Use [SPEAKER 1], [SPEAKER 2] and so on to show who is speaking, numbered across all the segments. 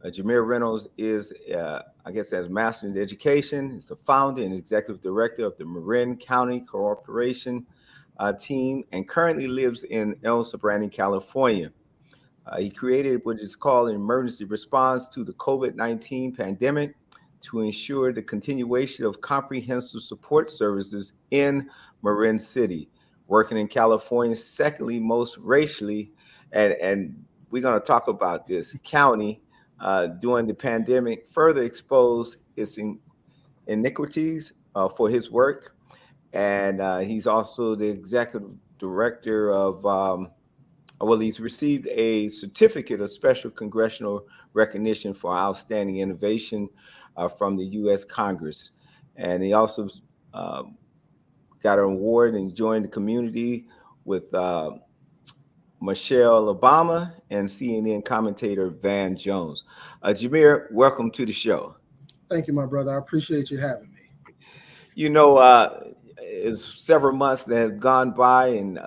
[SPEAKER 1] Jahmeer Reynolds is, I guess, has master's in education. He's the founder and executive director of the Marin County Corporation team, and currently lives in El Sobrante, California. He created what is called an emergency response to the COVID-19 pandemic to ensure the continuation of comprehensive support services in Marin City, working in California's secondly most racially, and we're going to talk about this county during the pandemic, further exposed its iniquities for his work. And he's also the executive director of well, he's received a certificate of special congressional recognition for outstanding innovation from the U.S. Congress. And he also uh, got an award and joined the community with Michelle Obama and CNN commentator Van Jones. Jahmeer, welcome to the show.
[SPEAKER 2] Thank you, my brother. I appreciate you having me.
[SPEAKER 1] You know, it's several months that have gone by, and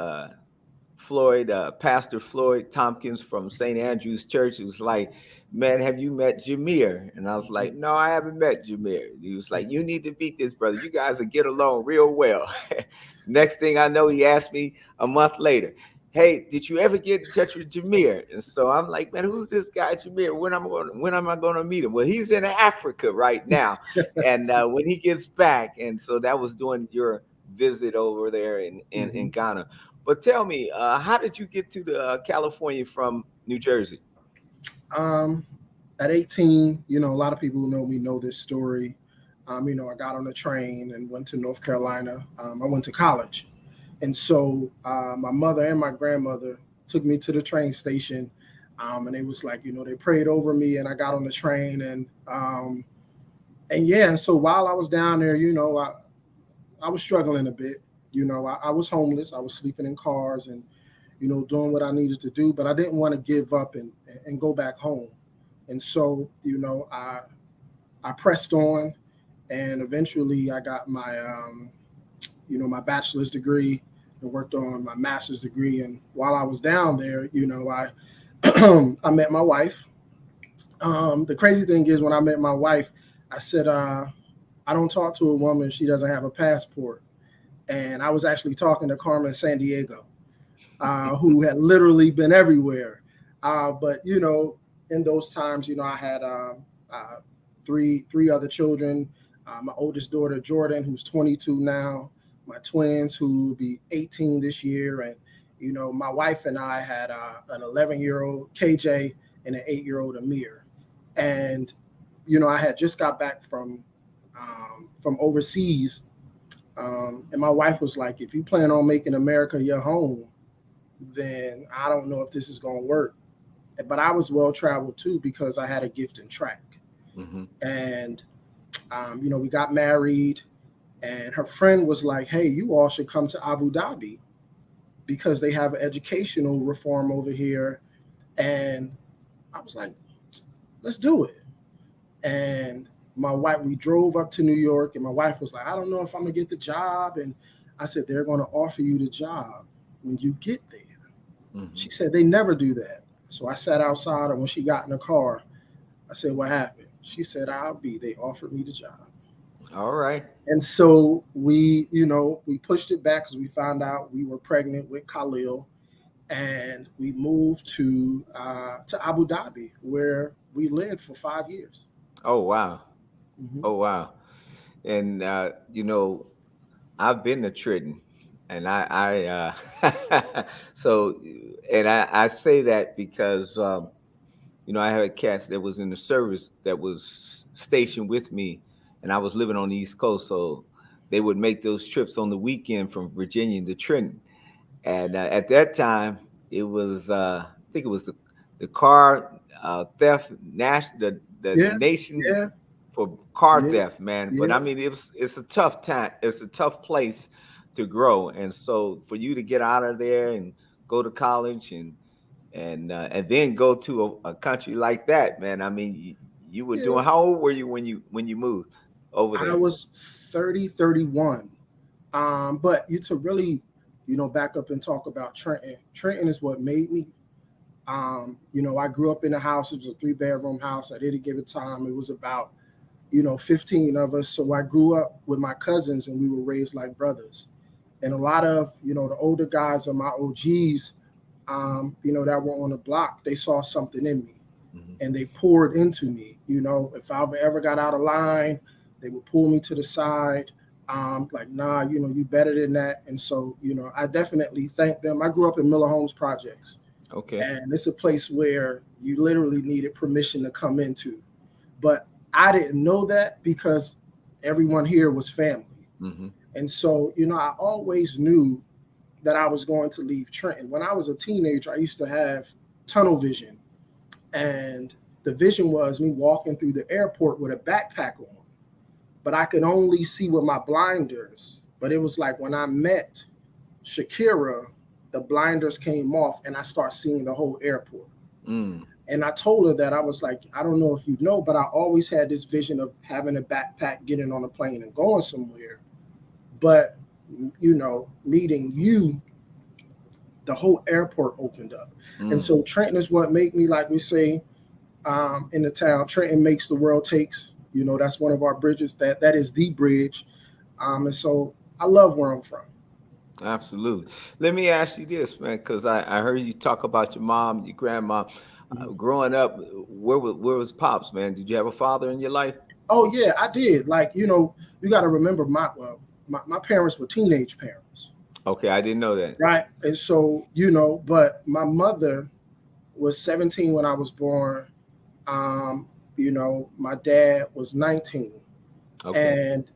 [SPEAKER 1] Pastor Floyd Tompkins from St. Andrew's Church was like, "Man, have you met Jahmeer?" And I was like, "No, I haven't met Jahmeer." He was like, "You need to meet this brother. You guys will get along real well." Next thing I know, he asked me a month later, "Hey, did you ever get in touch with Jahmeer?" And so I'm like, "Man, who's this guy Jahmeer? When am I going to meet him?" Well, he's in Africa right now, and when he gets back, and so that was during your visit over there in Ghana. But tell me, how did you get to the California from New Jersey?
[SPEAKER 2] Um, at 18, a lot of people who know me know this story. I got on a train and went to North Carolina. I went to college. And so my mother and my grandmother took me to the train station. And it was like, they prayed over me and I got on the train. And so while I was down there, I was struggling a bit. I was homeless. I was sleeping in cars and, doing what I needed to do. But I didn't want to give up and go back home. And so, I pressed on and eventually I got my bachelor's degree and worked on my master's degree. And while I was down there, I I met my wife. The crazy thing is when I met my wife, I said, I don't talk to a woman if she doesn't have a passport. And I was actually talking to Carmen Sandiego, who had literally been everywhere. But in those times, I had three other children. My oldest daughter, Jordan, who's 22 now, my twins, who will be 18 this year. And, my wife and I had an 11-year-old KJ and an 8-year-old Amir. And, I had just got back from overseas. And my wife was like, if you plan on making America your home, then I don't know if this is going to work. But I was well-traveled too because I had a gift in track.
[SPEAKER 1] Mm-hmm.
[SPEAKER 2] And, we got married and her friend was like, hey, you all should come to Abu Dhabi because they have an educational reform over here. And I was like, let's do it. And we drove up to New York and my wife was like, I don't know if I'm gonna get the job. And I said, they're going to offer you the job when you get there. Mm-hmm. She said, they never do that. So I sat outside and when she got in the car, I said, what happened? She said, they offered me the job.
[SPEAKER 1] All right.
[SPEAKER 2] And so we pushed it back because we found out we were pregnant with Khalil and we moved to Abu Dhabi where we lived for 5 years.
[SPEAKER 1] Oh, wow.
[SPEAKER 2] Mm-hmm.
[SPEAKER 1] Oh, wow. And, I've been to Trenton and so, and I say that because, I had a cat that was in the service that was stationed with me and I was living on the East Coast. So they would make those trips on the weekend from Virginia to Trenton. And at that time, it was, I think it was the car theft, the nation for car theft, man. Yeah. But I mean, it's a tough time. It's a tough place to grow. And so for you to get out of there and go to college and then go to a country like that, man. I mean, you were doing. How old were you when you moved over there?
[SPEAKER 2] I was 31. But to really, back up and talk about Trenton. Trenton is what made me. I grew up in a house. It was a 3-bedroom house. At any given time, it was about 15 of us. So I grew up with my cousins, and we were raised like brothers. And a lot of the older guys are my OGs, that were on the block. They saw something in me, and they poured into me. If I ever got out of line, they would pull me to the side. Like, nah, you better than that. And so, I definitely thank them. I grew up in Miller Homes Projects.
[SPEAKER 1] Okay.
[SPEAKER 2] And it's a place where you literally needed permission to come into. But I didn't know that because everyone here was family. And so, I always knew that I was going to leave Trenton. When I was a teenager, I used to have tunnel vision. And the vision was me walking through the airport with a backpack on. But I could only see with my blinders. But it was like when I met Shakira, the blinders came off and I start seeing the whole airport. And I told her that I was like, I don't know if you know, but I always had this vision of having a backpack, getting on a plane and going somewhere. But, meeting you, the whole airport opened up. And so Trenton is what made me, like we say in the town, Trenton makes the world takes. That's one of our bridges. That is the bridge. And so I love where I'm from.
[SPEAKER 1] Absolutely. Let me ask you this, man, because I heard you talk about your mom, your grandma. Growing up, where was Pops, man? Did you have a father in your life?
[SPEAKER 2] Oh, yeah, I did. Like, you got to remember my parents were teenage parents.
[SPEAKER 1] Okay, I didn't know that.
[SPEAKER 2] Right. And so, but my mother was 17 when I was born. My dad was 19.
[SPEAKER 1] Okay.
[SPEAKER 2] And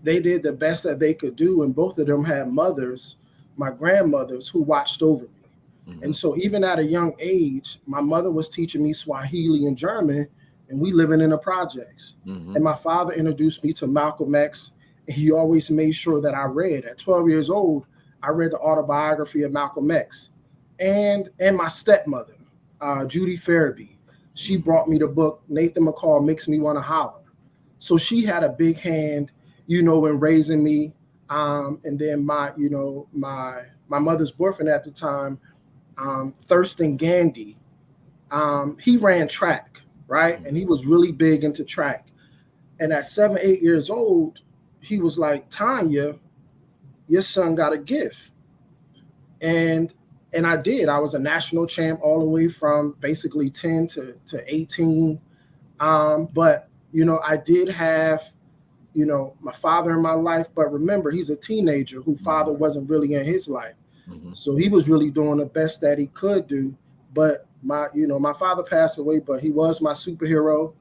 [SPEAKER 2] they did the best that they could do. And both of them had mothers, my grandmothers, who watched over me. And so even at a young age, my mother was teaching me Swahili and German, and we living in the projects. And my father introduced me to Malcolm X. And he always made sure that I read. At 12 years old, I read the autobiography of Malcolm X. And my stepmother, Judy Farabee, she brought me the book, Nathan McCall Makes Me Want to Holler. So she had a big hand, in raising me. And then my mother's boyfriend at the time, Thurston Gandy, he ran track, right? And he was really big into track. And at 7, 8 years old, he was like, Tanya, your son got a gift. And I did. I was a national champ all the way from basically 10 to 18. But, I did have, my father in my life. But remember, he's a teenager whose father wasn't really in his life. So he was really doing the best that he could do. But my father passed away, but he was my superhero.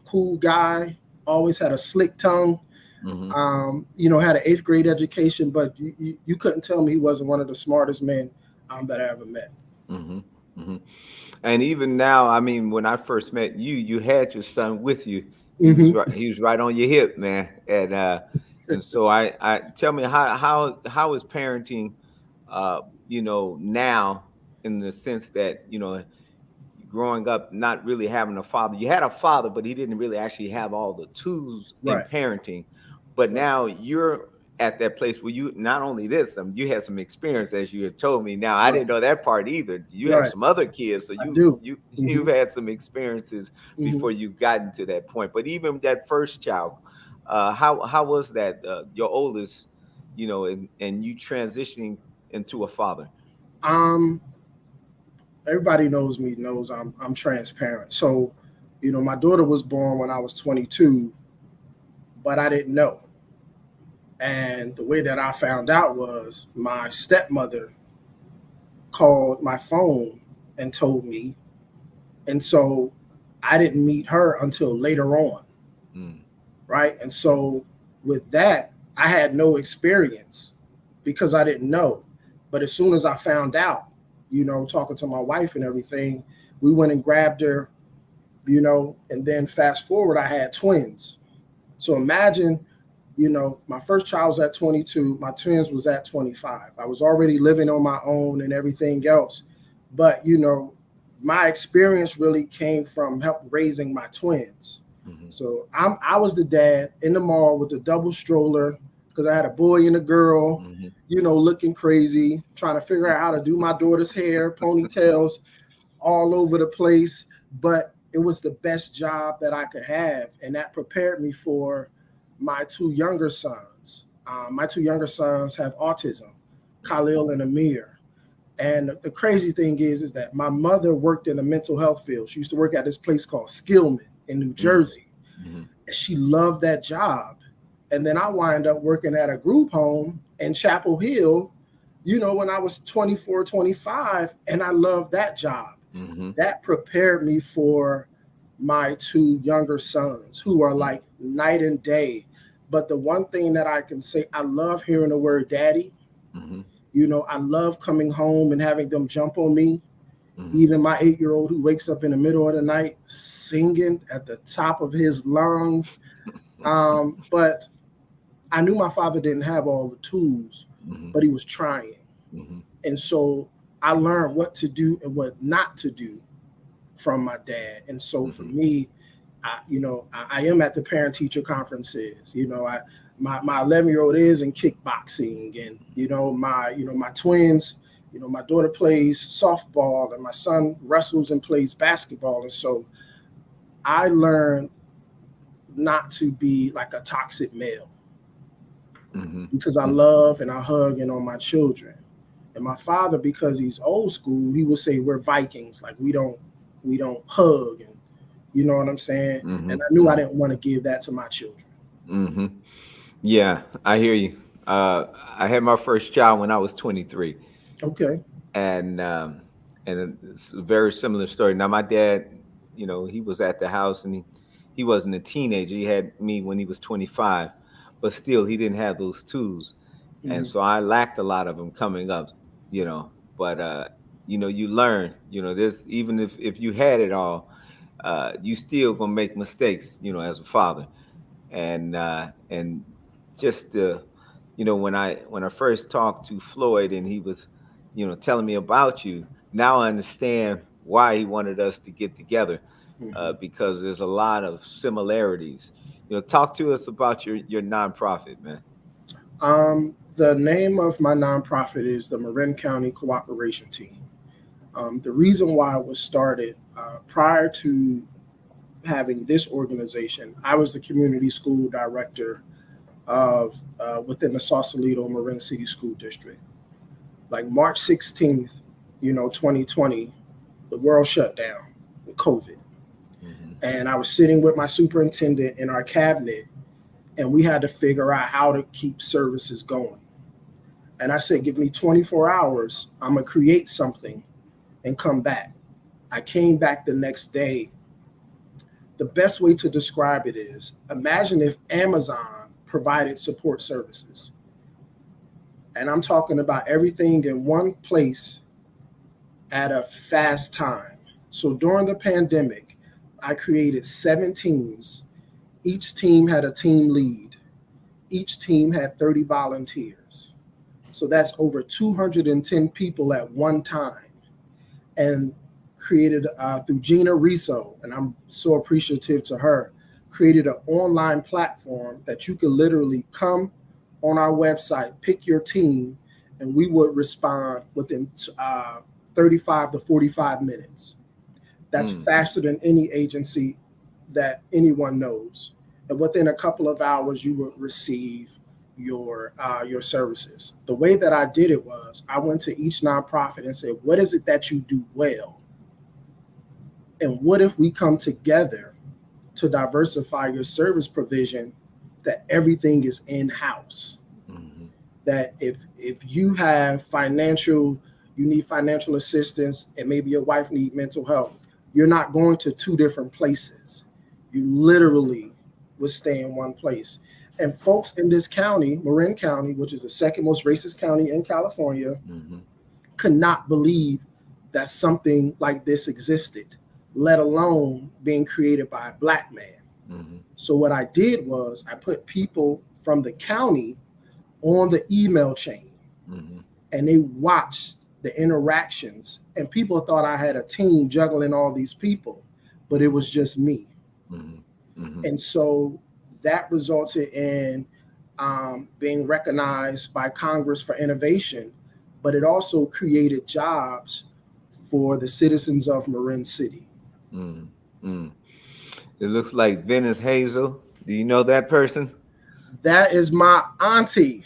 [SPEAKER 2] Cool guy, always had a slick tongue. Had an 8th grade education, but you couldn't tell me he wasn't one of the smartest men that I ever met.
[SPEAKER 1] And even now, I mean, when I first met you, you had your son with you. He was right on your hip, man. And so I tell me how is parenting, now, in the sense that, growing up, not really having a father. You had a father, but he didn't really actually have all the tools in parenting. But now you're at that place where you not only this, you had some experience, as you have told me. Now I didn't know that part either. You have some other kids, so you've had some experiences before you gotten to that point. But even that first child, how was that? Your oldest, and you transitioning into a father.
[SPEAKER 2] Everybody knows I'm transparent. So, my daughter was born when I was 22, but I didn't know. And the way that I found out was my stepmother called my phone and told me. And so I didn't meet her until later on. Right. And so with that, I had no experience because I didn't know. But as soon as I found out, talking to my wife and everything, we went and grabbed her, and then fast forward, I had twins. So imagine, my first child was at 22, my twins was at 25. I was already living on my own and everything else. But, my experience really came from help raising my twins. So I was the dad in the mall with the double stroller because I had a boy and a girl, looking crazy, trying to figure out how to do my daughter's hair, ponytails. all over the place, but it was the best job that I could have. And that prepared me for my two younger sons. My two younger sons have autism, Khalil and Amir. And the crazy thing is that my mother worked in the mental health field. She used to work at this place called Skillman in New Jersey. Mm-hmm. And she loved that job. And then I wind up working at a group home in Chapel Hill, when I was 24, 25, and I loved that job. Mm-hmm. That prepared me for my two younger sons, who are like night and day. But the one thing that I can say, I love hearing the word daddy. Mm-hmm. I love coming home and having them jump on me. Mm-hmm. Even my 8-year-old who wakes up in the middle of the night singing at the top of his lungs. But I knew my father didn't have all the tools, mm-hmm. but he was trying. Mm-hmm. And so I learned what to do and what not to do from my dad. And so for me, I am at the parent-teacher conferences. My 11-year-old is in kickboxing, and my twins, my daughter plays softball, and my son wrestles and plays basketball. And so I learned not to be like a toxic male, because I love and I hug on my children. And my father, because he's old school, he would say we're Vikings, like we don't hug, and you know what I'm saying? Mm-hmm. And I knew I didn't want to give that to my children.
[SPEAKER 1] Mm-hmm. Yeah, I hear you. I had my first child when I was 23.
[SPEAKER 2] Okay.
[SPEAKER 1] And it's a very similar story. Now, my dad, he was at the house, and he wasn't a teenager. He had me when he was 25, but still he didn't have those tools. Mm-hmm. And so I lacked a lot of them coming up, but you learn, there's, even if you had it all, you still gonna make mistakes, as a father. And just when I first talked to Floyd, and he was, telling me about you, now I understand why he wanted us to get together, because there's a lot of similarities. Talk to us about your nonprofit, man.
[SPEAKER 2] The name of my nonprofit is the Marin County Cooperation Team. The reason why it was started, prior to having this organization, I was the community school director of within the Sausalito Marin City School District. Like March 16th, 2020, the world shut down with COVID. Mm-hmm. And I was sitting with my superintendent in our cabinet, and we had to figure out how to keep services going. And I said, give me 24 hours, I'm gonna create something and come back. I came back the next day. The best way to describe it is, imagine if Amazon provided support services. And I'm talking about everything in one place at a fast time. So during the pandemic, I created 7 teams. Each team had a team lead. Each team had 30 volunteers. So that's over 210 people at one time. And created through Gina Riso, and I'm so appreciative to her, created an online platform that you could literally come on our website, pick your team, and we would respond within 35 to 45 minutes. That's faster than any agency that anyone knows. And within a couple of hours, you would receive your services. The way that I did it was, I went to each nonprofit and said, what is it that you do well? And what if we come together to diversify your service provision, that everything is in-house? Mm-hmm. That if you have you need financial assistance, and maybe your wife needs mental health, you're not going to 2 different places. You literally would stay in one place. And folks in this county, Marin County, which is the second most racist county in California, could not believe that something like this existed, let alone being created by a Black man. Mm-hmm. So what I did was I put people from the county on the email chain, and they watched the interactions, and people thought I had a team juggling all these people, but it was just me. And so that resulted in being recognized by Congress for innovation, but it also created jobs for the citizens of Marin City.
[SPEAKER 1] Mm, mm. It looks like Venice Hazel. Do you know that person?
[SPEAKER 2] That is my auntie.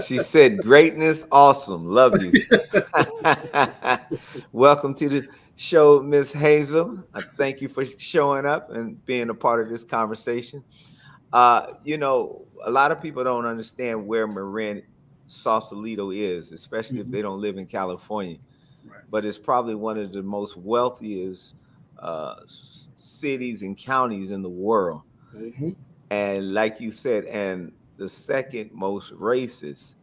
[SPEAKER 1] She said, "Greatness, awesome, love you." Welcome to the show, Miss Hazel. I thank you for showing up and being a part of this conversation. A lot of people don't understand where Marin Sausalito is, especially if
[SPEAKER 2] Mhm.
[SPEAKER 1] they don't live in California.
[SPEAKER 2] Right.
[SPEAKER 1] But it's probably one of the most wealthiest cities and counties in the world.
[SPEAKER 2] Mhm.
[SPEAKER 1] And like you said, and the second most racist,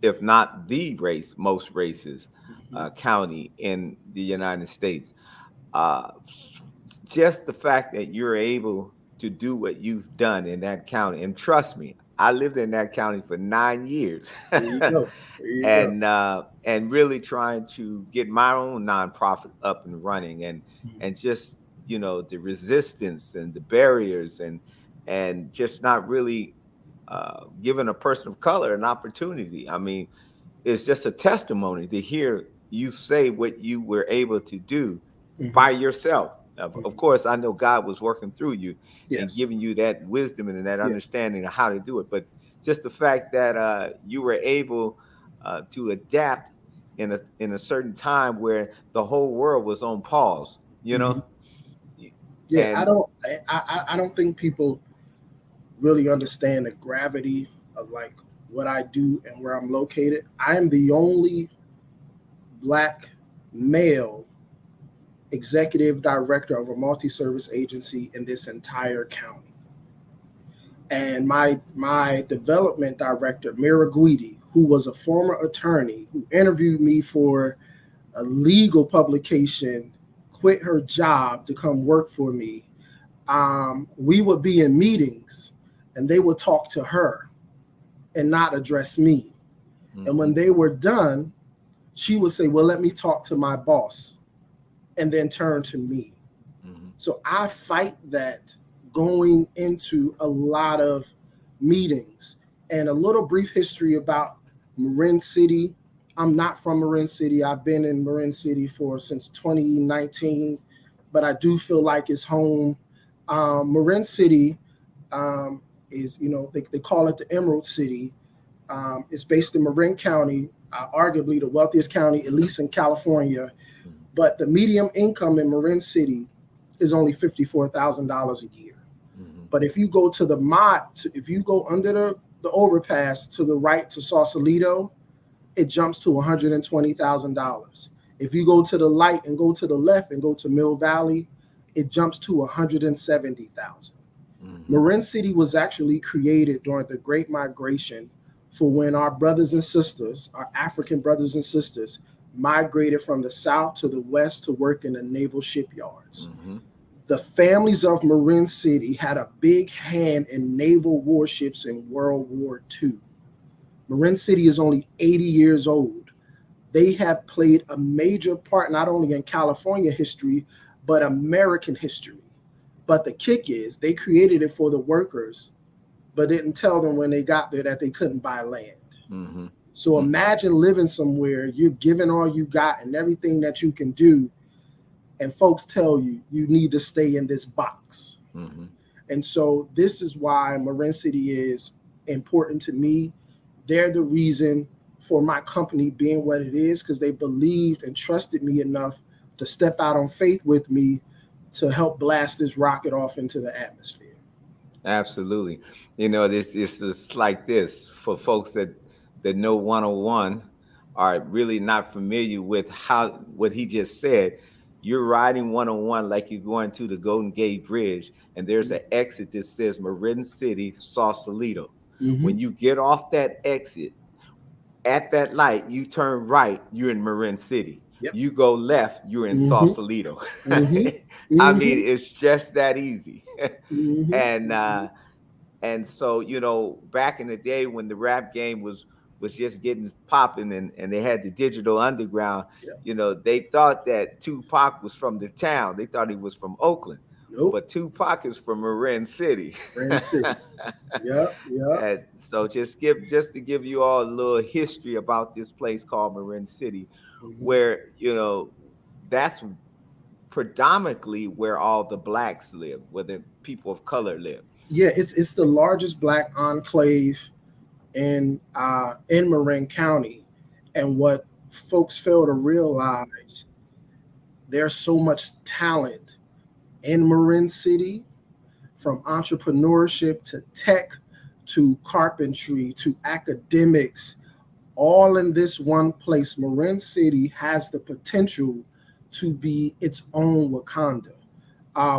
[SPEAKER 1] if not the most racist
[SPEAKER 2] Mhm.
[SPEAKER 1] county in the United States. Uh, just the fact that you're able to do what you've done in that county, and trust me, I lived in that county for 9 years,
[SPEAKER 2] There you go. There you go.
[SPEAKER 1] and really trying to get my own nonprofit up and running, and just the resistance and the barriers and just not really giving a person of color an opportunity. I mean, it's just a testimony to hear you say what you were able to do
[SPEAKER 2] Mhm.
[SPEAKER 1] by yourself. Of
[SPEAKER 2] Mhm.
[SPEAKER 1] course, I know God was working through you and
[SPEAKER 2] Yes.
[SPEAKER 1] giving you that wisdom and that
[SPEAKER 2] Yes.
[SPEAKER 1] understanding of how to do it. But just the fact that you were able to adapt in a certain time where the whole world was on pause,
[SPEAKER 2] Mhm. Yeah. I
[SPEAKER 1] and
[SPEAKER 2] don't. I don't think people really understand the gravity of like what I do and where I'm located. I am the only black male executive director of a multi-service agency in this entire county. And my development director, Mira Guidi, who was a former attorney who interviewed me for a legal publication, quit her job to come work for me. We would be in meetings and they would talk to her and not address me. And when
[SPEAKER 1] mhm,
[SPEAKER 2] they were done, she would say, "Well, let me talk to my boss," and then turn to me.
[SPEAKER 1] mhm,
[SPEAKER 2] So I fight that going into a lot of meetings. And a little brief history about Marin City. I'm not from Marin City. I've been in Marin City for since 2019, but I do feel like it's home. Marin City is, they call it the Emerald City. It's based in Marin County, arguably the wealthiest county, at least in California.
[SPEAKER 1] mhm,
[SPEAKER 2] But the median income in Marin City is only $54,000 a year.
[SPEAKER 1] mhm,
[SPEAKER 2] But if you go to if you go under the overpass to the right to Sausalito, it jumps to $120,000. If you go to the light and go to the left and go to Mill Valley, it jumps to $170,000.
[SPEAKER 1] mhm,
[SPEAKER 2] Marin City was actually created during the Great Migration for when our brothers and sisters, our African brothers and sisters, migrated from the south to the west to work in the naval shipyards.
[SPEAKER 1] mhm,
[SPEAKER 2] The families of Marin City had a big hand in naval warships in World War II. Marin City is only 80 years old. They have played a major part not only in California history, but American history. But the kick is they created it for the workers, but didn't tell them when they got there that they couldn't buy land.
[SPEAKER 1] mhm,
[SPEAKER 2] So
[SPEAKER 1] mhm,
[SPEAKER 2] imagine living somewhere, you're giving all you got and everything that you can do, and folks tell you you need to stay in this box.
[SPEAKER 1] mhm.
[SPEAKER 2] And so this is why Marin City is important to me. They're the reason for my company being what it is because they believed and trusted me enough to step out on faith with me to help blast this rocket off into the atmosphere.
[SPEAKER 1] Absolutely. This is just like this for folks that know 101 are really not familiar with how what he just said. You're riding 101 like you're going to the Golden Gate Bridge, and there's an exit that says Marin City, Sausalito.
[SPEAKER 2] Mm-hmm.
[SPEAKER 1] When you get off that exit, at that light, you turn right, you're in Marin City.
[SPEAKER 2] Yep.
[SPEAKER 1] You go left, you're in
[SPEAKER 2] Mm-hmm.
[SPEAKER 1] Sausalito.
[SPEAKER 2] Mm-hmm.
[SPEAKER 1] I
[SPEAKER 2] Mm-hmm.
[SPEAKER 1] mean, it's just that easy.
[SPEAKER 2] Mm-hmm.
[SPEAKER 1] and
[SPEAKER 2] Mm-hmm.
[SPEAKER 1] so back in the day when the rap game was just getting popping and they had the digital underground,
[SPEAKER 2] Yep.
[SPEAKER 1] they thought that Tupac was from the town. They thought he was from Oakland.
[SPEAKER 2] Nope.
[SPEAKER 1] but Tupac is from Marin City.
[SPEAKER 2] Marin City. Yep. Yep.
[SPEAKER 1] And so just to give you all a little history about this place called Marin City,
[SPEAKER 2] Hmm.
[SPEAKER 1] where that's predominantly where all the blacks live, where the people of color live.
[SPEAKER 2] Yeah, it's the largest black enclave in Marin County. And what folks fail to realize, there's so much talent in Marin City, from entrepreneurship to tech to carpentry to academics, all in this one place. Marin City has the potential to be its own Wakanda.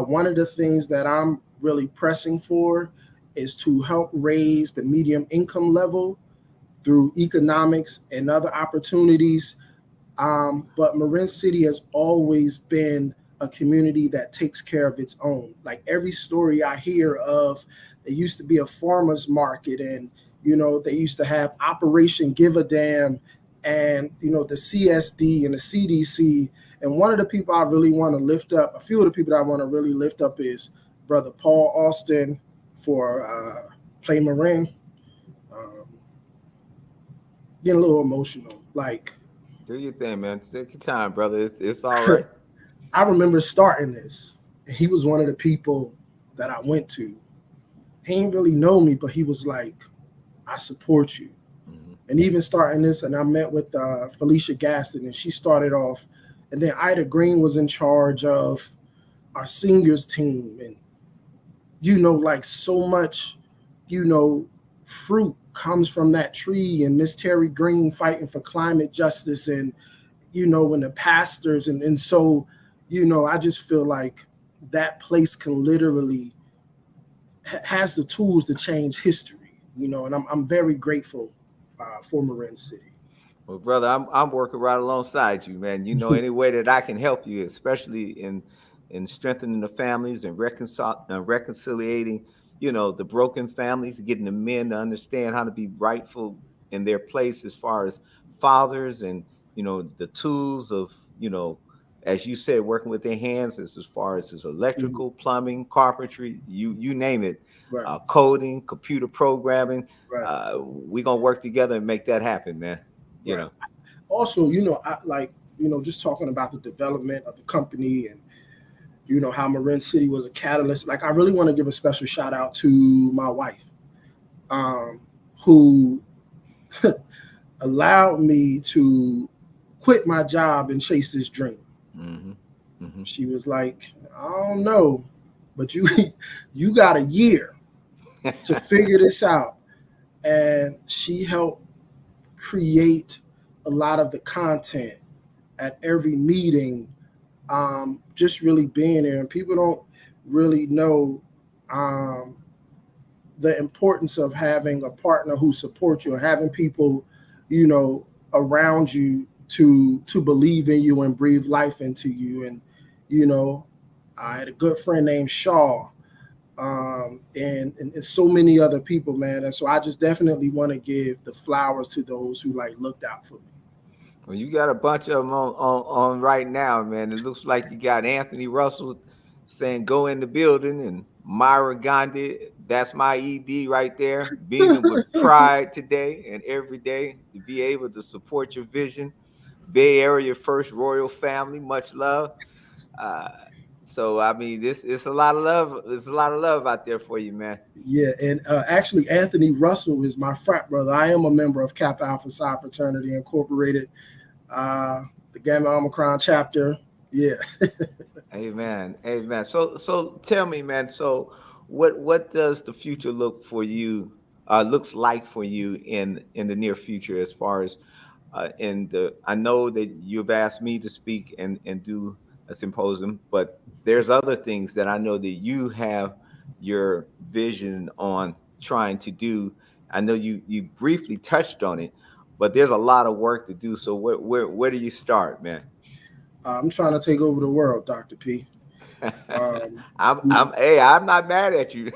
[SPEAKER 2] One of the things that I'm really pressing for is to help raise the medium income level through economics and other opportunities. But Marin City has always been a community that takes care of its own. Like every story I hear of, there used to be a farmer's market, and they used to have Operation Give a Damn, and the CSD and the CDC. And one of the people I really want to lift up, a few of the people that I want to really lift up, is Brother Paul Austin for Play Marin. Um, Getting a little emotional. Like,
[SPEAKER 1] Do your thing, man. Take your time, brother. It's all right.
[SPEAKER 2] I remember starting this, and he was one of the people that I went to. He didn't really know me, but he was like, I support you.
[SPEAKER 1] Mm-hmm.
[SPEAKER 2] And even starting this, and I met with Felicia Gaston, and she started off, and then Ida Green was in charge of our seniors team. And, like so much, fruit comes from that tree, and Miss Terry Green fighting for climate justice, and, and the pastors. And so, I just feel like that place can literally has the tools to change history, and I'm very grateful for Marin City.
[SPEAKER 1] Well, brother, I'm working right alongside you, man. Any way that I can help you, especially in strengthening the families and reconciliating, the broken families, getting the men to understand how to be rightful in their place as far as fathers, and the tools of, as you said, working with their hands, as far as
[SPEAKER 2] Mhm.
[SPEAKER 1] electrical, plumbing, carpentry, you name it,
[SPEAKER 2] Right,
[SPEAKER 1] coding, computer programming.
[SPEAKER 2] right,
[SPEAKER 1] We're gonna work together and make that happen, man. You
[SPEAKER 2] right.
[SPEAKER 1] know.
[SPEAKER 2] Also, I like, just talking about the development of the company, and how Marin City was a catalyst. Like, I really want to give a special shout out to my wife, um, who allowed me to quit my job and chase this dream.
[SPEAKER 1] Mm-hmm. Mm-hmm.
[SPEAKER 2] She was like, I don't know, but you you got a year to figure this out. And she helped create a lot of the content at every meeting, just really being there. And people don't really know um, the importance of having a partner who supports you, and having people, you know, around you to believe in you and breathe life into you. And you know, I had a good friend named Shaw, and so many other people, man. And so I just definitely want to give the flowers to those who like looked out for me.
[SPEAKER 1] Well, you got a bunch of them on right now, man. It looks like you got Anthony Russell saying go in the building, and Myra Gandhi, that's my ED right there, beaming with pride today and every day to be able to support your vision. Bay Area First Royal Family, much love. Uh, so I mean, this it's a lot of love. There's a lot of love out there for you, man.
[SPEAKER 2] Yeah, and actually, Anthony Russell is my frat brother. I am a member of Kappa Alpha Psi Fraternity Incorporated, uh, the Gamma Omicron chapter. Yeah.
[SPEAKER 1] Amen. Amen. So tell me, man. So what does the future look for you? Looks like for you in the near future, as far as in the. I know that you've asked me to speak and do a symposium, but there's other things that I know that you have your vision on trying to do. I know you briefly touched on it, but there's a lot of work to do. So where do you start, man?
[SPEAKER 2] I'm trying to take over the world, Dr. P. Um, you know,
[SPEAKER 1] I'm not mad at you.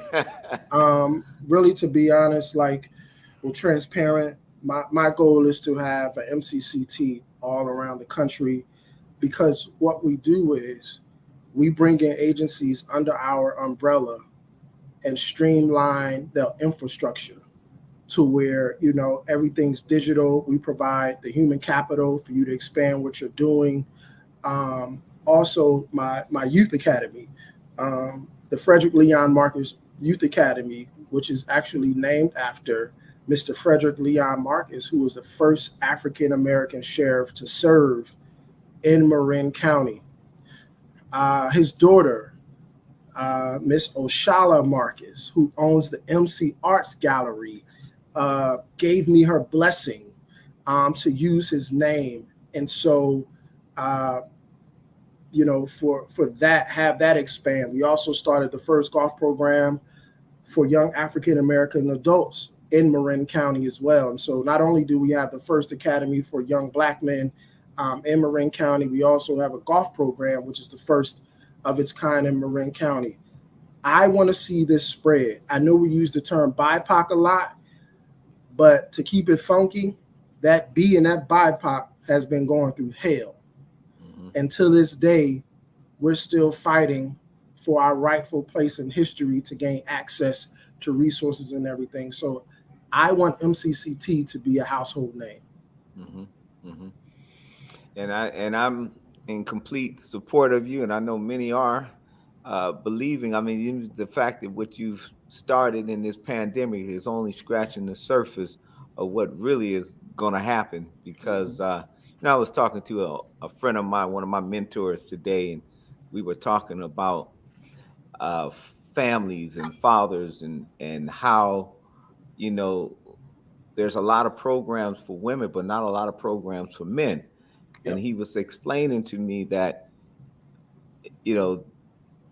[SPEAKER 2] really, to be honest, like, well, transparent. My goal is to have an MCCT all around the country, because what we do is we bring in agencies under our umbrella and streamline their infrastructure to where, you know, everything's digital. We provide the human capital for you to expand what you're doing. Also, my youth academy, the Frederick Leon Marcus Youth Academy, which is actually named after Mr. Frederick Leon Marcus, who was the first African American sheriff to serve in Marin County. His daughter, Miss Oshala Marcus, who owns the MC Arts Gallery, gave me her blessing to use his name. And so, you know, for that, have that expand. We also started the first golf program for young African American adults in Marin County as well. And so not only do we have the first academy for young Black men in Marin County, we also have a golf program, which is the first of its kind in Marin County. I want to see this spread. I know we use the term BIPOC a lot, but to keep it funky, that B and that BIPOC has been going through hell. And to this day, we're still fighting for our rightful place in history to gain access to resources and everything. So I want MCCT to be a household name.
[SPEAKER 1] Mm-hmm. Mm-hmm. And I'm in complete support of you, and I know many are believing. I mean, even the fact that what you've started in this pandemic is only scratching the surface of what really is going to happen. Because you know, I was talking to a friend of mine, one of my mentors today, and we were talking about families and fathers and how, you know, there's a lot of programs for women, but not a lot of programs for men. And he was explaining to me that, you know,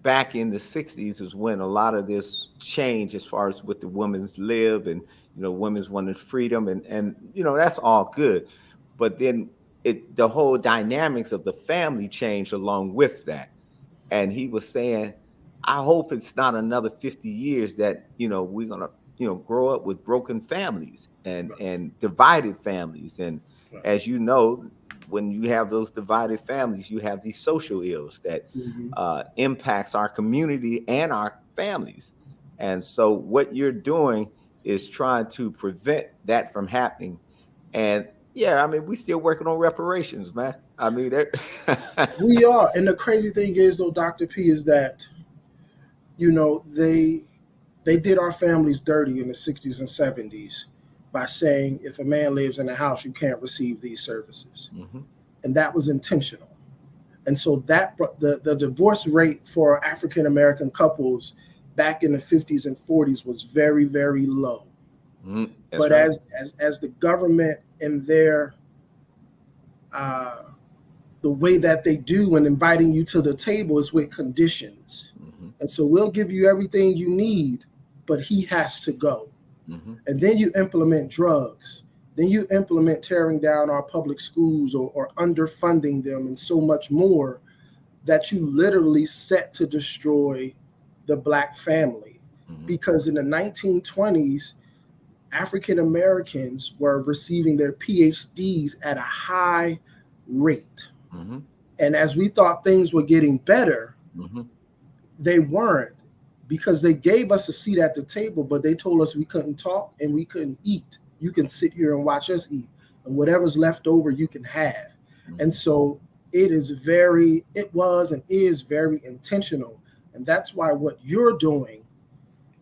[SPEAKER 1] back in the 60s is when a lot of this changed as far as with the women's live and, you know, women's wanted freedom and you know, that's all good. But then the whole dynamics of the family changed along with that. And he was saying, I hope it's not another 50 years that, you know, we're going to, you know, grow up with broken families and divided families. And as you know, when you have those divided families, you have these social ills that impacts our community and our families. And so what you're doing is trying to prevent that from happening. And yeah, I mean, we still working on reparations, man. I mean,
[SPEAKER 2] we are. And the crazy thing is, though, Dr. P, is that, you know, they did our families dirty in the 60s and 70s by saying if a man lives in a house, you can't receive these services. And that was intentional. And so that the divorce rate for African American couples back in the 50s and 40s was very, very low. But right. as the government and their the way that they do when inviting you to the table is with conditions. And so we'll give you everything you need, but he has to go. And then you implement drugs. Then you implement tearing down our public schools or underfunding them and so much more that you literally set to destroy the Black family. Because in the 1920s, African Americans were receiving their PhDs at a high rate. And as we thought things were getting better, they weren't, because they gave us a seat at the table, but they told us we couldn't talk and we couldn't eat. You can sit here and watch us eat, and whatever's left over, you can have. And so it was and is very intentional. And that's why what you're doing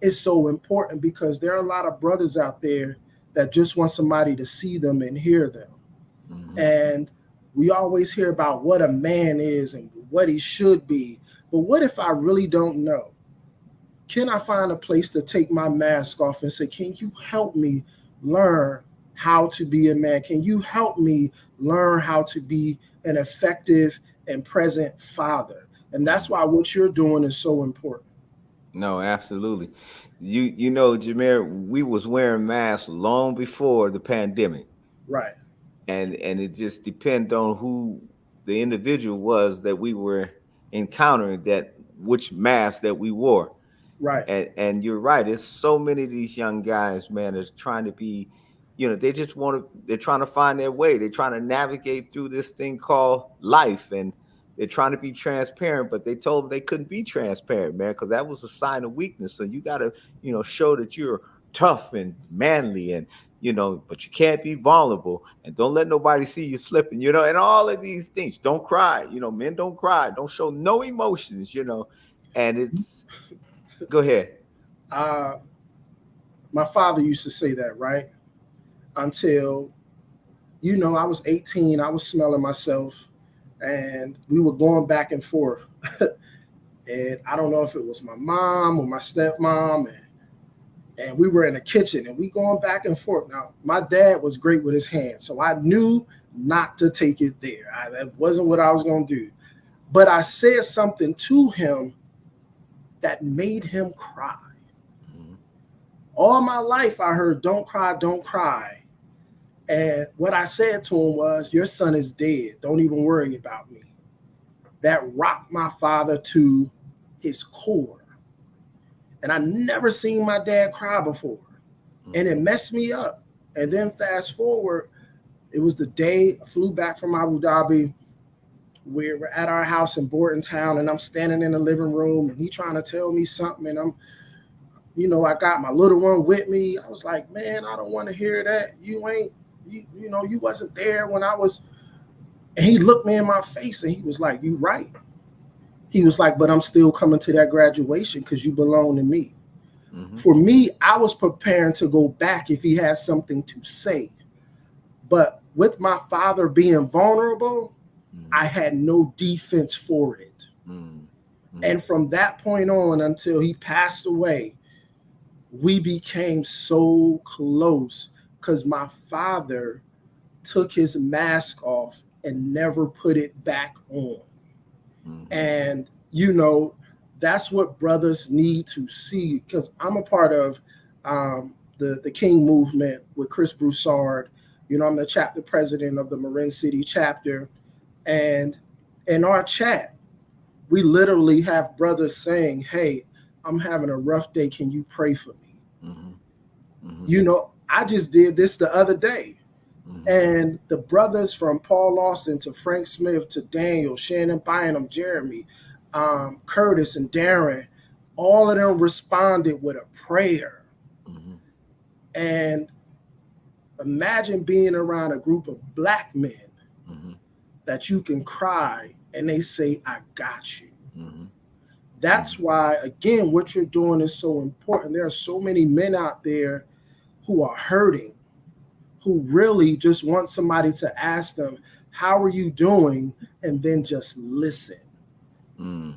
[SPEAKER 2] is so important, because there are a lot of brothers out there that just want somebody to see them and hear them. And we always hear about what a man is and what he should be. But what if I really don't know? Can I find a place to take my mask off and say, can you help me learn how to be a man? Can you help me learn how to be an effective and present father? And that's why what you're doing is so important.
[SPEAKER 1] No, absolutely. You know, Jahmeer, we was wearing masks long before the pandemic.
[SPEAKER 2] Right.
[SPEAKER 1] And it just depended on who the individual was that we were encountering, that which mask that we wore.
[SPEAKER 2] Right.
[SPEAKER 1] And you're right. There's so many of these young guys, man, that's trying to be, you know, they're trying to find their way. They're trying to navigate through this thing called life. And They're trying to be transparent, but they told them they couldn't be transparent, man, because that was a sign of weakness. So you got to, show that you're tough and manly, and but you can't be vulnerable, and don't let nobody see you slipping, and all of these things. Don't cry, men don't cry, don't show no emotions, and it's, go ahead.
[SPEAKER 2] My father used to say that, right? Until, I was 18, I was smelling myself, and we were going back and forth. And I don't know if it was my mom or my stepmom, and we were in the kitchen and we going back and forth. Now, my dad was great with his hands, so I knew not to take it there. That wasn't what I was going to do. But I said something to him that made him cry. Mm-hmm. All my life, I heard, don't cry, don't cry. And what I said to him was, your son is dead. Don't even worry about me. That rocked my father to his core. And I never seen my dad cry before. And it messed me up. And then fast forward, it was the day I flew back from Abu Dhabi. We were at our house in Bordentown, and I'm standing in the living room, and he trying to tell me something. And I'm, I got my little one with me. I was like, man, I don't want to hear that. You wasn't there when I was. And he looked me in my face and he was like, you right. He was like, but I'm still coming to that graduation because you belong to me. Mm-hmm. For me, I was preparing to go back if he had something to say. But with my father being vulnerable, mm-hmm. I had no defense for it. Mm-hmm. And from that point on until he passed away, we became so close because my father took his mask off and never put it back on. Mm-hmm. And, that's what brothers need to see, because I'm a part of the King movement with Chris Broussard. I'm the chapter president of the Marin City chapter. And in our chat, we literally have brothers saying, hey, I'm having a rough day. Can you pray for me? Mm-hmm. Mm-hmm. I just did this the other day. Mm-hmm. And the brothers from Paul Lawson to Frank Smith to Daniel, Shannon Bynum, Jeremy, Curtis and Darren, all of them responded with a prayer. Mm-hmm. And imagine being around a group of Black men mm-hmm. that you can cry and they say, I got you. Mm-hmm. That's mm-hmm. why, again, what you're doing is so important. There are so many men out there who are hurting, who really just want somebody to ask them, how are you doing? And then just listen.
[SPEAKER 1] Mm.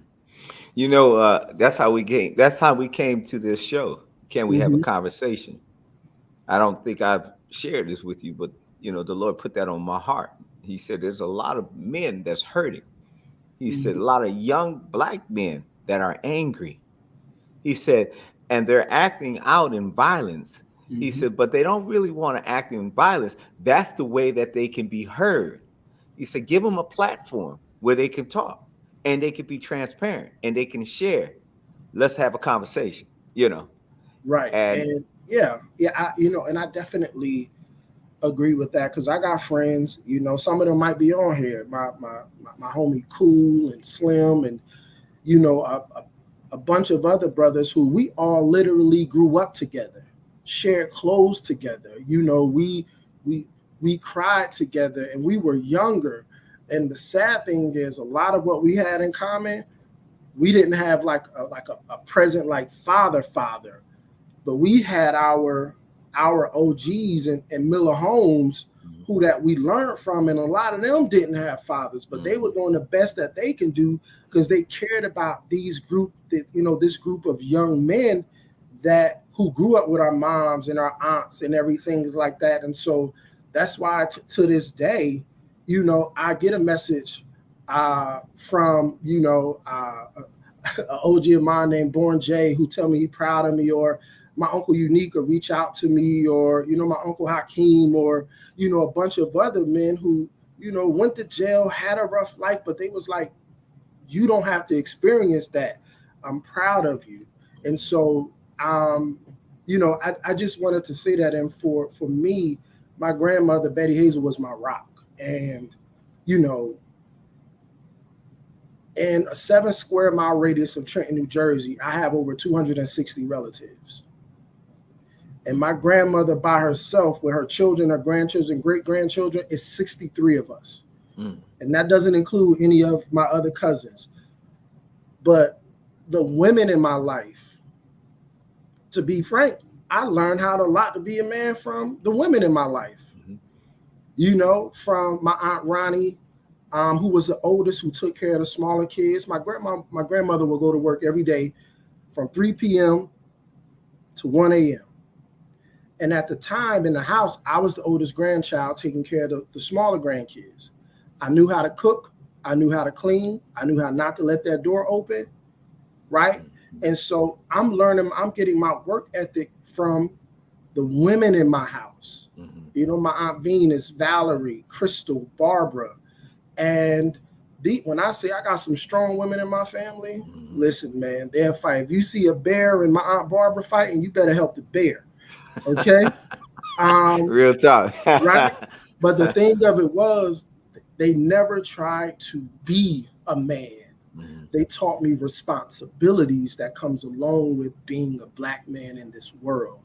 [SPEAKER 1] That's how we came to this show. Can we mm-hmm. have a conversation? I don't think I've shared this with you, but the Lord put that on my heart. He said, there's a lot of men that's hurting. He mm-hmm. said, a lot of young Black men that are angry. He said, and they're acting out in violence. Mm-hmm. He said, but they don't really want to act in violence. That's the way that they can be heard. He said, give them a platform where they can talk and they can be transparent and they can share. Let's have a conversation,
[SPEAKER 2] Right. And yeah. And I definitely agree with that, because I got friends, some of them might be on here. My homie Cool and Slim and, a bunch of other brothers who we all literally grew up together, shared clothes together. We cried together and we were younger. And the sad thing is, a lot of what we had in common, we didn't have like a present like father, but we had our OGs and Miller Holmes who that we learned from, and a lot of them didn't have fathers, but they were doing the best that they can do because they cared about this group of young men who grew up with our moms and our aunts and everything like that. And so that's why to this day, I get a message from, an OG of mine named Born J, who tell me he's proud of me, or my Uncle Unique will reach out to me, or, my Uncle Hakeem, or, a bunch of other men who, went to jail, had a rough life, but they was like, you don't have to experience that. I'm proud of you. And so, I just wanted to say that. And for me, my grandmother, Betty Hazel, was my rock. And, In a 7 square mile radius of Trenton, New Jersey, I have over 260 relatives. And my grandmother by herself, with her children, her grandchildren, great grandchildren, is 63 of us. And that doesn't include any of my other cousins. But the women in my life, to be frank, I learned how to be a man from the women in my life. You know, from my Aunt Ronnie, who was the oldest, who took care of the smaller kids. My grandmother would go to work every day from 3 p.m. to 1 a.m. And at the time in the house, I was the oldest grandchild taking care of the smaller grandkids. I knew how to cook. I knew how to clean. I knew how not to let that door open, right? And so I'm getting my work ethic from the women in my house. You know, my Aunt Venus, Valerie, Crystal, Barbara. And when I say I got some strong women in my family, listen, man, they'll fight. If you see a bear and my Aunt Barbara fighting, you better help the bear. Okay?
[SPEAKER 1] Real talk.
[SPEAKER 2] Right? But the thing of it was, they never tried to be a man. They taught me responsibilities that comes along with being a Black man in this world.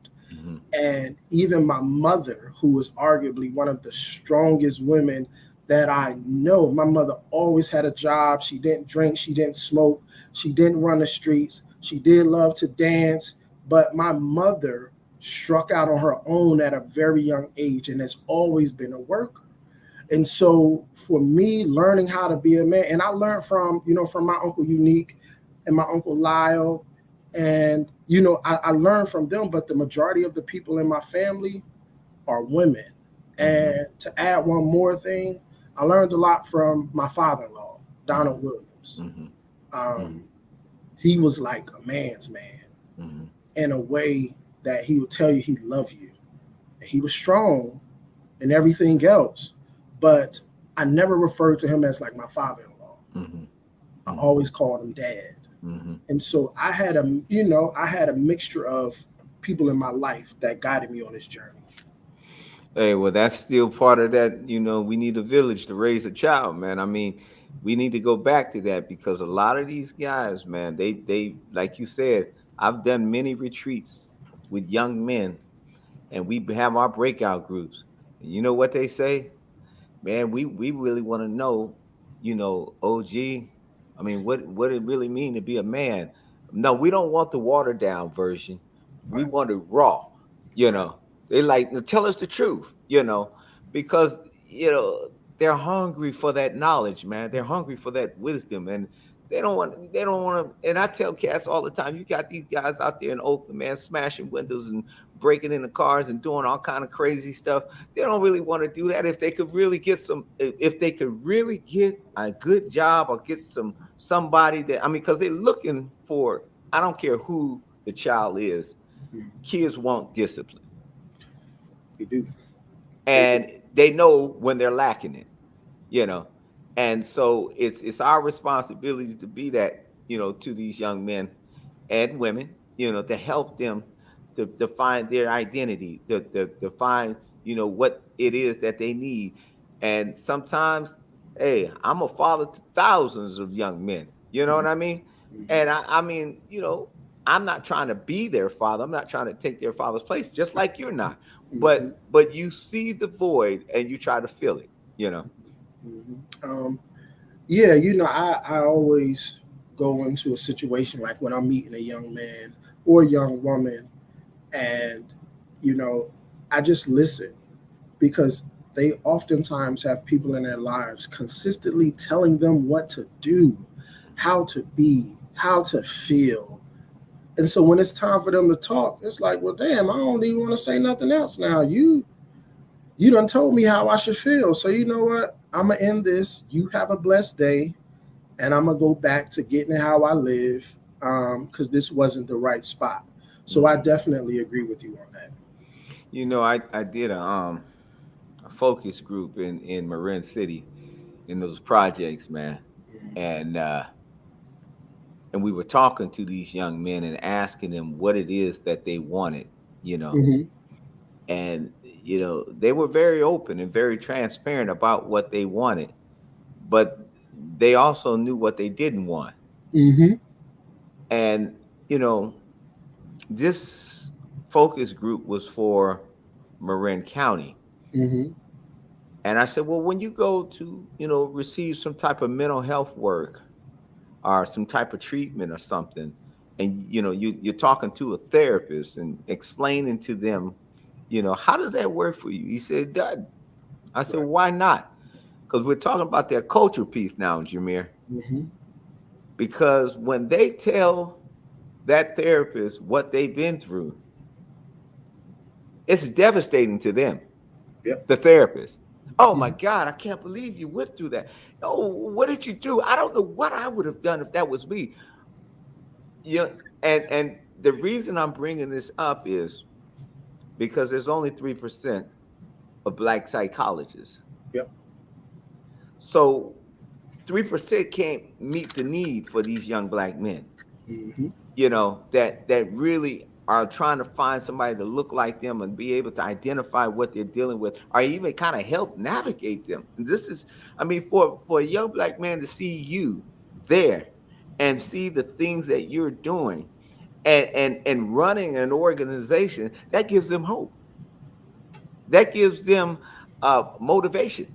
[SPEAKER 2] And even my mother, who was arguably one of the strongest women that I know, my mother always had a job. She didn't drink. She didn't smoke. She didn't run the streets. She did love to dance. But my mother struck out on her own at a very young age and has always been a worker. And so for me, learning how to be a man, and I learned from my Uncle Unique and my Uncle Lyle, and, I learned from them, but the majority of the people in my family are women. And to add one more thing, I learned a lot from my father-in-law, Donald Williams. He was like a man's man in a way that he would tell you he loved you. He was strong and everything else, but I never referred to him as like my father-in-law. I always called him dad. And so I had a mixture of people in my life that guided me on this journey.
[SPEAKER 1] Hey, well, that's still part of that. We need a village to raise a child, man. I mean, we need to go back to that, because a lot of these guys, man, they like you said, I've done many retreats with young men, and we have our breakout groups. And you know what they say? Man, we really want to know, OG, I mean, what it really mean to be a man. No, we don't want the watered down version. We want it raw, They like to tell us the truth, because they're hungry for that knowledge, man. They're hungry for that wisdom, and they don't want to. And I tell cats all the time, you got these guys out there in Oakland, man, smashing windows and breaking into cars and doing all kind of crazy stuff. They don't really want to do that. If they could really get a good job, or get somebody that, because they're looking for, I don't care who the child is, kids want discipline.
[SPEAKER 2] They do.
[SPEAKER 1] And they know when they're lacking it, and so it's our responsibility to be that, to these young men and women, to help them to find their identity, to find, what it is that they need. And sometimes, hey, I'm a father to thousands of young men, you know what I mean? And I mean, I'm not trying to be their father. I'm not trying to take their father's place, just like you're not. But you see the void and you try to fill it,
[SPEAKER 2] I always go into a situation like when I'm meeting a young man or young woman, and I just listen, because they oftentimes have people in their lives consistently telling them what to do, how to be, how to feel. And so when it's time for them to talk, it's like, well, damn, I don't even want to say nothing else now. You done told me how I should feel. So you know what? I'm going to end this. You have a blessed day. And I'm going to go back to getting it how I live, because this wasn't the right spot. So I definitely agree with you on that.
[SPEAKER 1] I did a focus group in Marin City in those projects, man. And we were talking to these young men and asking them what it is that they wanted, and they were very open and very transparent about what they wanted. But they also knew what they didn't want.
[SPEAKER 2] Mm-hmm.
[SPEAKER 1] And, you know, this focus group was for Marin County.
[SPEAKER 2] Mm-hmm.
[SPEAKER 1] And I said, well, when you go to, receive some type of mental health work or some type of treatment or something, and, you're talking to a therapist and explaining to them, how does that work for you? He said, it doesn't. I said,
[SPEAKER 2] Right.
[SPEAKER 1] why not? Because we're talking about their culture piece now, Jahmeer.
[SPEAKER 2] Mm-hmm.
[SPEAKER 1] Because when they tell that therapist what they've been through, it's devastating to them,
[SPEAKER 2] Yep.
[SPEAKER 1] the therapist. Oh my
[SPEAKER 2] Mm-hmm.
[SPEAKER 1] God, I can't believe you went through that. Oh, what did you do? I don't know what I would have done if that was me. Yeah, and the reason I'm bringing this up is because there's only 3% of Black psychologists.
[SPEAKER 2] Yep.
[SPEAKER 1] So 3% can't meet the need for these young Black men,
[SPEAKER 2] Mm-hmm.
[SPEAKER 1] that really are trying to find somebody to look like them and be able to identify what they're dealing with, or even kind of help navigate them. And this is, I mean, for a young Black man to see you there and see the things that you're doing and running an organization, that gives them hope. That gives them motivation.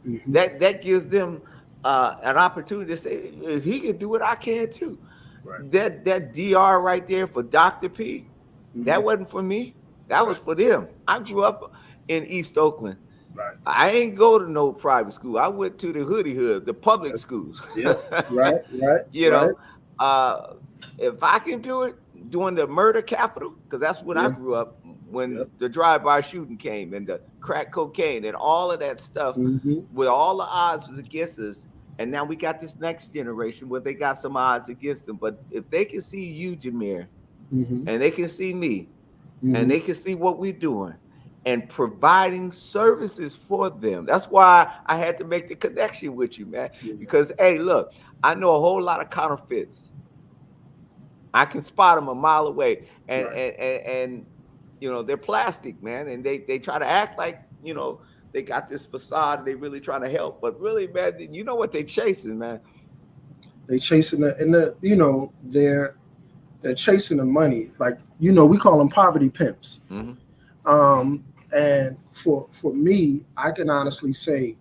[SPEAKER 2] Mm-hmm.
[SPEAKER 1] That gives them an opportunity to say, if he can do it, I can too.
[SPEAKER 2] Right.
[SPEAKER 1] That DR right there for Dr. P,
[SPEAKER 2] Mm-hmm.
[SPEAKER 1] that wasn't for me. That was
[SPEAKER 2] Right.
[SPEAKER 1] for them. I grew up in East Oakland.
[SPEAKER 2] Right.
[SPEAKER 1] I ain't go to no private school. I went to the hood, the public
[SPEAKER 2] Yep.
[SPEAKER 1] schools.
[SPEAKER 2] Yep. Right. Right.
[SPEAKER 1] you
[SPEAKER 2] Right.
[SPEAKER 1] know, uh, if I can do it during the murder capital, because that's when I
[SPEAKER 2] Yeah.
[SPEAKER 1] grew up, when
[SPEAKER 2] Yep.
[SPEAKER 1] the drive-by shooting came and the crack cocaine and all of that stuff,
[SPEAKER 2] Mm-hmm.
[SPEAKER 1] where all the odds was against us. And now we got this next generation where they got some odds against them. But if they can see you, Jahmeer,
[SPEAKER 2] Mm-hmm.
[SPEAKER 1] and they can see me, and
[SPEAKER 2] Mm-hmm.
[SPEAKER 1] they can see what we're doing and providing services for them. That's why I had to make the connection with you, man.
[SPEAKER 2] Yeah.
[SPEAKER 1] Because, hey, look, I know a whole lot of counterfeits. I can spot them a mile away, and
[SPEAKER 2] Right.
[SPEAKER 1] they're plastic, man, and they try to act like they got this facade. They really trying to help, but really, man, you know what they chasing, man.
[SPEAKER 2] They chasing they're chasing the money. Like, we call them poverty pimps.
[SPEAKER 1] Mm-hmm.
[SPEAKER 2] And for me, I can honestly say,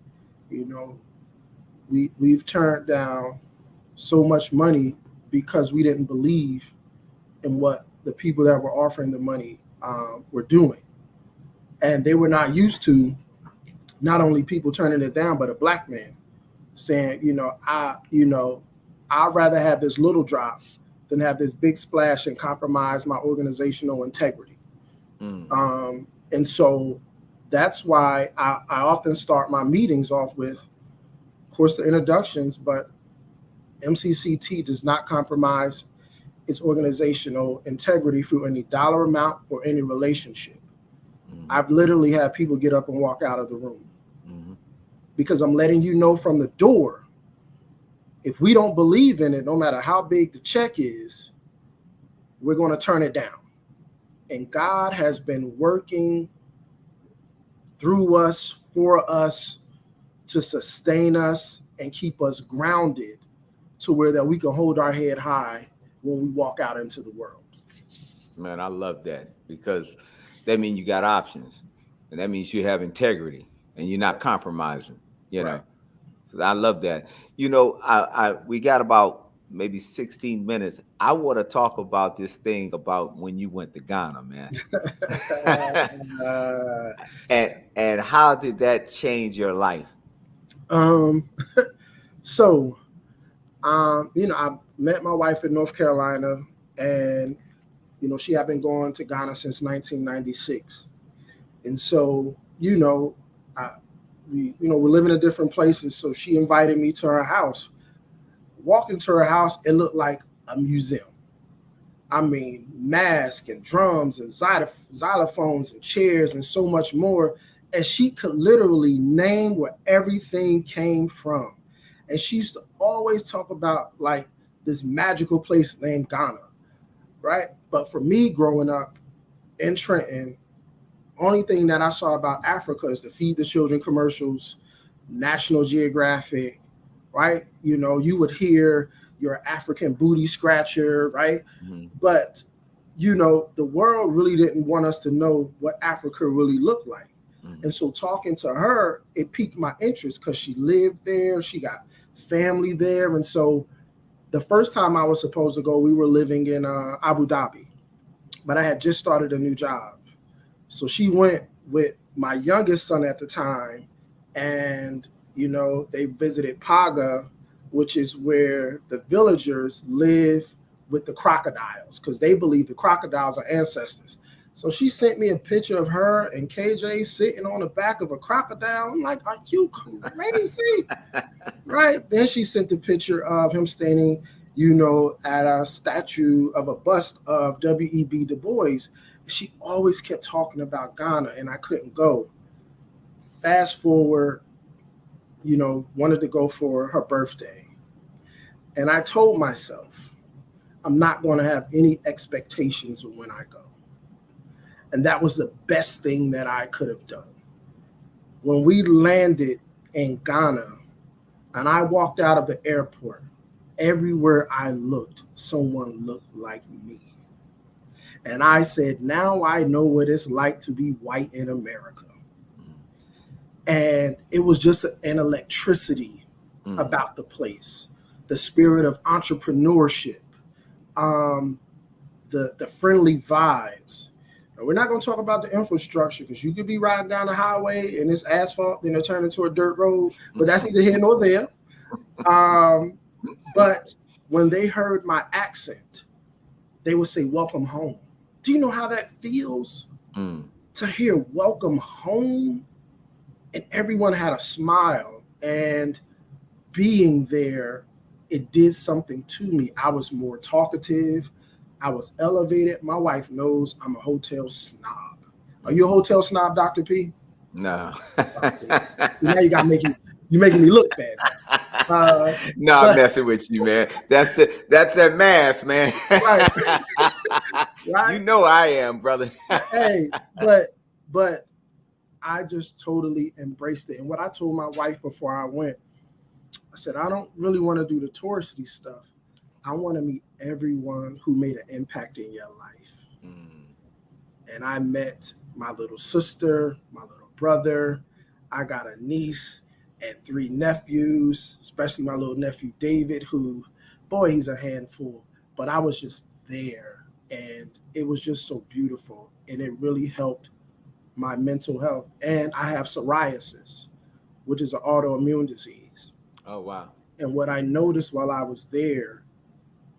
[SPEAKER 2] we've turned down so much money because we didn't believe in what the people that were offering the money were doing, and they were not used to not only people turning it down, but a Black man saying, I'd rather have this little drop than have this big splash and compromise my organizational integrity. And so that's why I often start my meetings off with, of course, the introductions, but MCCT does not compromise its organizational integrity through any dollar amount or any relationship. I've literally had people get up and walk out of the room because I'm letting you know from the door, if we don't believe in it, no matter how big the check is, we're going to turn it down. And God has been working through us, for us, to sustain us and keep us grounded to where that we can hold our head high when we walk out into the world.
[SPEAKER 1] Man, I love that, because that means you got options, and that means you have integrity and you're not compromising,
[SPEAKER 2] Right.
[SPEAKER 1] So I love that. We got about maybe 16 minutes. I want to talk about this thing about when you went to Ghana, man. and how did that change your life?
[SPEAKER 2] So, I met my wife in North Carolina, and she had been going to Ghana since 1996, and so we're living in different places. So she invited me to her house. Walking to her house, it looked like a museum. I mean, masks and drums and xylophones and chairs and so much more. And she could literally name where everything came from. And she used to always talk about like this magical place named Ghana, right? But for me growing up in Trenton, only thing that I saw about Africa is the Feed the Children commercials, National Geographic, right? You know, you would hear your African booty scratcher, right?
[SPEAKER 1] Mm-hmm.
[SPEAKER 2] But, you know, the world really didn't want us to know what Africa really looked like.
[SPEAKER 1] Mm-hmm.
[SPEAKER 2] And so talking to her, it piqued my interest because she lived there. She got family there. And so the first time I was supposed to go, we were living in Abu Dhabi, but I had just started a new job. So she went with my youngest son at the time, and, you know, they visited Paga, which is where the villagers live with the crocodiles, because they believe the crocodiles are ancestors. So she sent me a picture of her and KJ sitting on the back of a crocodile. I'm like, are you crazy? Right. Then she sent the picture of him standing, you know, at a statue of a bust of W.E.B. Du Bois. She always kept talking about Ghana, and I couldn't go. Fast forward, you know, wanted to go for her birthday. And I told myself, I'm not going to have any expectations when I go. And that was the best thing that I could have done. When we landed in Ghana and I walked out of the airport, everywhere I looked, someone looked like me. And I said, now I know what it's like to be white in America. And it was just an electricity about the place, the spirit of entrepreneurship, the friendly vibes. Now, we're not going to talk about the infrastructure, because you could be riding down the highway and it's asphalt, then it'll turn into a dirt road, but that's neither here nor there. But when they heard my accent, they would say, welcome home. Do you know how that feels to hear welcome home? And everyone had a smile, and being there, it did something to me. I was more talkative. I was elevated. My wife knows I'm a hotel snob. Are you a hotel snob, Dr. P?
[SPEAKER 1] No.
[SPEAKER 2] Okay. So now you're making me look bad.
[SPEAKER 1] No, I'm messing with you, man. That's that mask, man.
[SPEAKER 2] Right. Right.
[SPEAKER 1] You know I am, brother.
[SPEAKER 2] Hey, but I just totally embraced it. And what I told my wife before I went, I said, I don't really want to do the touristy stuff. I want to meet everyone who made an impact in your life. And I met my little sister, my little brother. I got a niece and 3 nephews, especially my little nephew, David, who, boy, he's a handful. But I was just there, and it was just so beautiful. And it really helped my mental health. And I have psoriasis, which is an autoimmune disease.
[SPEAKER 1] Oh, wow.
[SPEAKER 2] And what I noticed while I was there,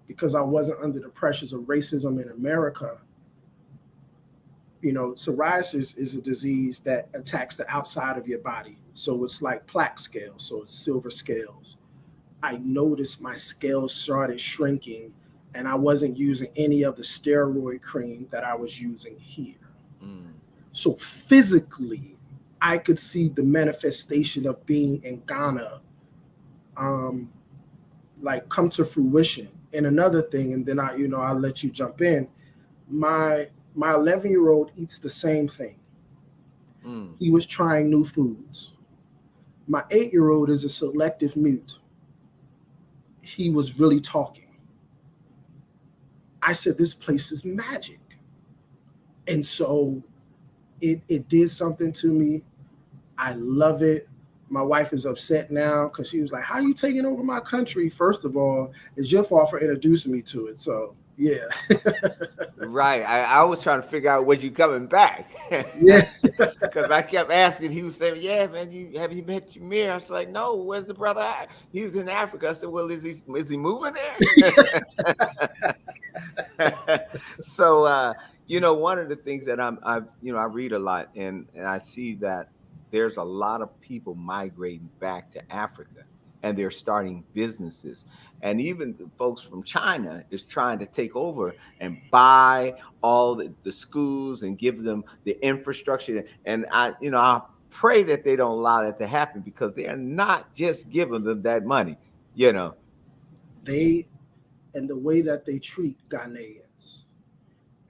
[SPEAKER 2] because I wasn't under the pressures of racism in America, you know, psoriasis is a disease that attacks the outside of your body. So it's like plaque scales, so it's silver scales. I noticed my scales started shrinking, and I wasn't using any of the steroid cream that I was using here. So physically, I could see the manifestation of being in Ghana like come to fruition. And another thing, and then I'll let you jump in. My 11-year-old eats the same thing. He was trying new foods. My 8-year-old is a selective mute. He was really talking. I said, this place is magic. And so it did something to me. I love it. My wife is upset now because she was like, how are you taking over my country? First of all, it's your fault for introducing me to it. So, yeah.
[SPEAKER 1] Right. I was trying to figure out when you coming back.
[SPEAKER 2] Yeah.
[SPEAKER 1] Because I kept asking. He was saying, yeah, man, have you met Jahmeer? I was like, no, where's the brother at? He's in Africa. I said, well, is he moving there? So, one of the things that I read a lot, and I see that there's a lot of people migrating back to Africa, and they're starting businesses. And even the folks from China is trying to take over and buy all the schools and give them the infrastructure. And I pray that they don't allow that to happen, because they are not just giving them that money,
[SPEAKER 2] They, and the way that they treat Ghanaians.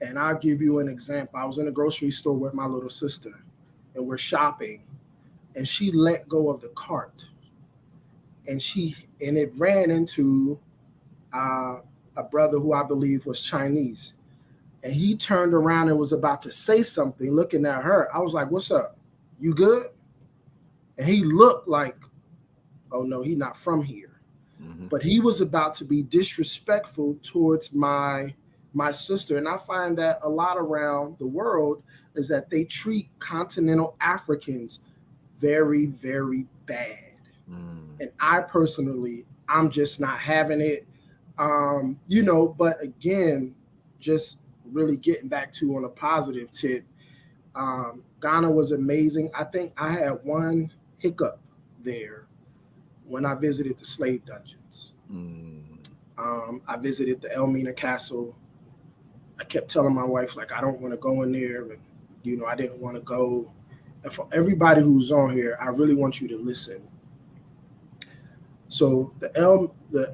[SPEAKER 2] And I'll give you an example. I was in a grocery store with my little sister, and we're shopping, and she let go of the cart. and it ran into a brother who I believe was Chinese. And he turned around and was about to say something, looking at her. I was like, "What's up? You good?" And he looked like, "Oh no, he's not from here." Mm-hmm. But he was about to be disrespectful towards my sister. And I find that a lot around the world is that they treat continental Africans very, very bad. And I personally, I'm just not having it. But again, just really getting back to on a positive tip, Ghana was amazing. I think I had one hiccup there when I visited the slave dungeons. I visited the Elmina Castle. I kept telling my wife, like, I don't want to go in there. And, I didn't want to go. And for everybody who's on here, I really want you to listen. So the